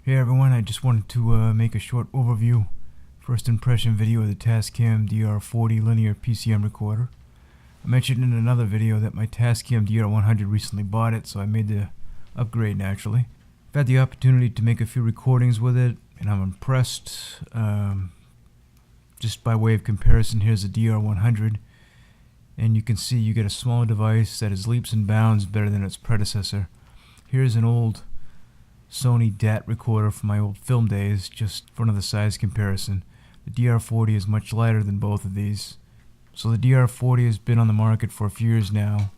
Hey everyone, I just wanted to make a short overview, first impression video of the Tascam DR40 linear PCM recorder. I mentioned in another video that my Tascam DR100 recently bought it, so I made the upgrade naturally. I've had the opportunity to make a few recordings with it, and I'm impressed. Just by way of comparison, here's the DR100, and you can see you get a smaller device that is leaps and bounds better than its predecessor. Here's an old Sony DAT recorder from my old film days, just for another size comparison. The DR40 is much lighter than both of these. So the DR40 has been on the market for a few years now,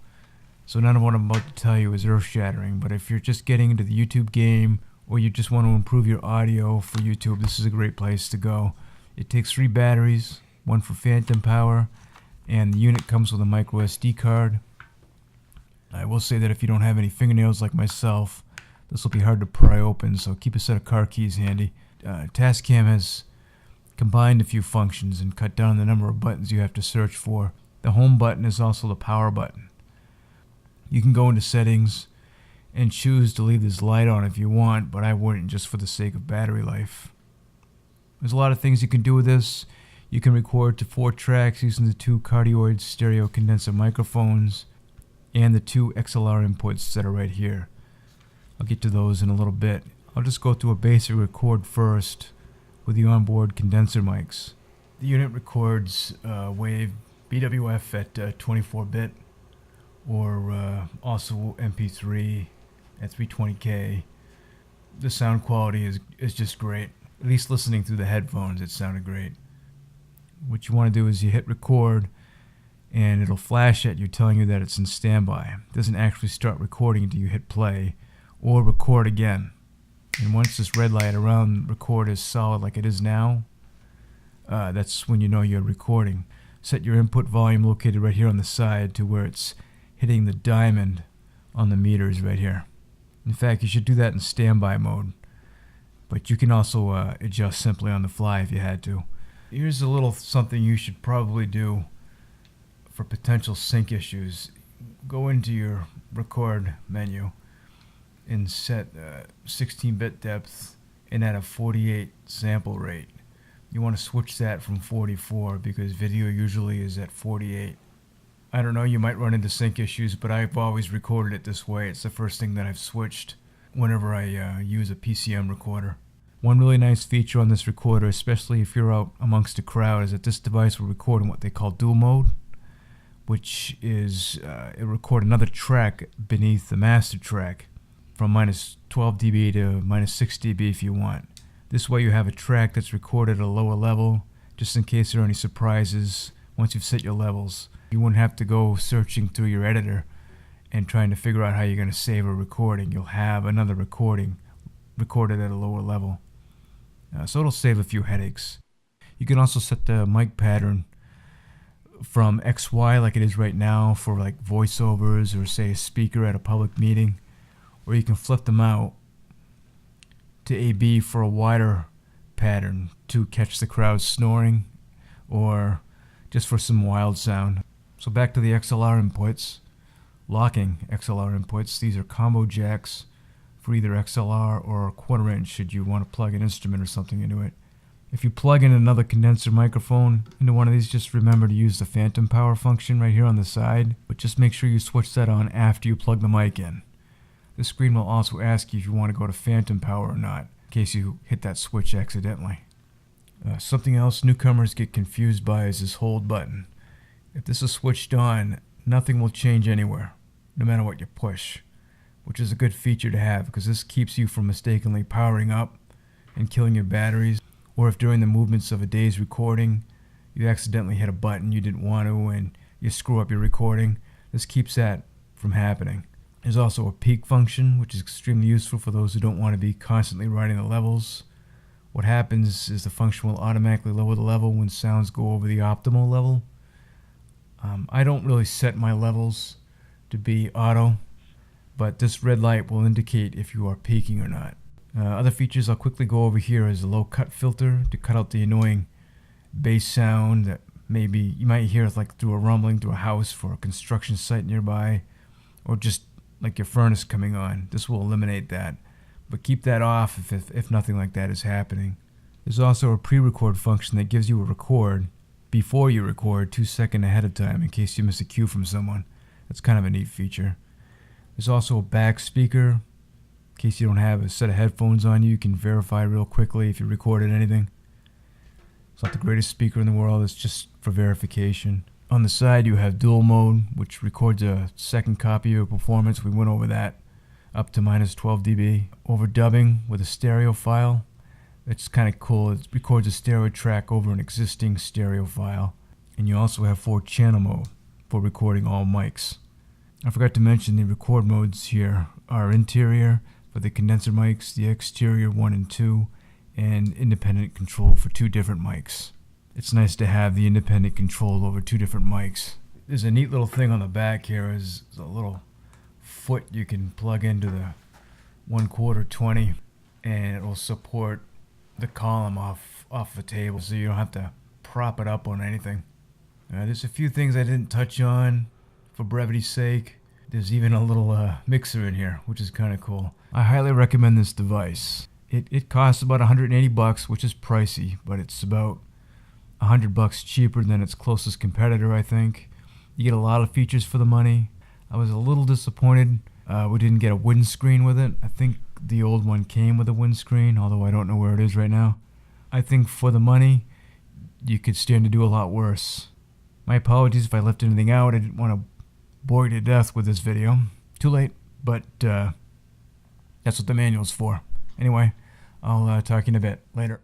so none of what I'm about to tell you is earth-shattering, but if you're just getting into the YouTube game, or you just want to improve your audio for YouTube, this is a great place to go. It takes 3 batteries, one for phantom power, and the unit comes with a micro SD card. I will say that if you don't have any fingernails like myself, this will be hard to pry open, so keep a set of car keys handy. Tascam has combined a few functions and cut down the number of buttons you have to search for. The home button is also the power button. You can go into settings and choose to leave this light on if you want, but I wouldn't, just for the sake of battery life. There's a lot of things you can do with this. You can record to 4 tracks using the 2 cardioid stereo condenser microphones and the 2 XLR inputs that are right here. I'll get to those in a little bit. I'll just go through a basic record first with the onboard condenser mics. The unit records wave BWF at 24-bit or also MP3 at 320K. The sound quality is just great. At least listening through the headphones, it sounded great. What you want to do is you hit record and it'll flash at you telling you that it's in standby. It doesn't actually start recording until you hit play or record again. And once this red light around record is solid like it is now, that's when you know you're recording. Set your input volume located right here on the side to where it's hitting the diamond on the meters right here. In fact, you should do that in standby mode, but you can also adjust simply on the fly if you had to. Here's a little something you should probably do for potential sync issues. Go into your record menu and set 16-bit depth and at a 48 sample rate. You want to switch that from 44 because video usually is at 48. I don't know, you might run into sync issues, but I've always recorded it this way. It's the first thing that I've switched whenever I use a PCM recorder. One really nice feature on this recorder, especially if you're out amongst a crowd, is that this device will record in what they call dual mode, which is it'll record another track beneath the master track from minus 12 dB to minus 6 dB if you want. This way you have a track that's recorded at a lower level, just in case there are any surprises once you've set your levels. You wouldn't have to go searching through your editor and trying to figure out how you're going to save a recording. You'll have another recording recorded at a lower level. So it'll save a few headaches. You can also set the mic pattern from XY like it is right now for like voiceovers or say a speaker at a public meeting. Or you can flip them out to AB for a wider pattern to catch the crowd snoring or just for some wild sound. So back to the XLR inputs. Locking XLR inputs. These are combo jacks for either XLR or a 1/4 inch should you want to plug an instrument or something into it. If you plug in another condenser microphone into one of these, just remember to use the phantom power function right here on the side, but just make sure you switch that on after you plug the mic in. The screen will also ask you if you want to go to phantom power or not, in case you hit that switch accidentally. Something else newcomers get confused by is this hold button. If this is switched on, nothing will change anywhere, no matter what you push, which is a good feature to have because this keeps you from mistakenly powering up and killing your batteries, or if during the movements of a day's recording you accidentally hit a button you didn't want to and you screw up your recording, this keeps that from happening. There's also a peak function, which is extremely useful for those who don't want to be constantly writing the levels. What happens is the function will automatically lower the level when sounds go over the optimal level. I don't really set my levels to be auto, but this red light will indicate if you are peaking or not. Other features I'll quickly go over here is a low cut filter to cut out the annoying bass sound that maybe you might hear like through a rumbling through a house for a construction site nearby, or just like your furnace coming on. This will eliminate that. but keep that off if nothing like that is happening. There's also a pre-record function that gives you a record before you record 2 seconds ahead of time in case you miss a cue from someone. That's kind of a neat feature. There's also a back speaker. In case you don't have a set of headphones on you can verify real quickly if you recorded anything. It's not the greatest speaker in the world, it's just for verification. On the side you have dual mode, which records a second copy of your performance. We went over that, up to -12 dB. Overdubbing with a stereo file. It's kind of cool. It records a stereo track over an existing stereo file. And you also have 4-channel mode for recording all mics. I forgot to mention the record modes here are interior for the condenser mics, the exterior 1 and 2, and independent control for 2 different mics. It's nice to have the independent control over 2 different mics. There's a neat little thing on the back here. Is a little foot you can plug into the 1/4 20, and it will support the column off the table, so you don't have to prop it up on anything. There's a few things I didn't touch on for brevity's sake. There's even a little mixer in here, which is kind of cool. I highly recommend this device. It costs about $180, which is pricey, but it's about $100 cheaper than its closest competitor, I think. You get a lot of features for the money. I was a little disappointed we didn't get a windscreen with it. I think the old one came with a windscreen, although I don't know where it is right now. I think for the money, you could stand to do a lot worse. My apologies if I left anything out. I didn't want to bore you to death with this video. Too late, but that's what the manual's for. Anyway, I'll talk to you in a bit. Later.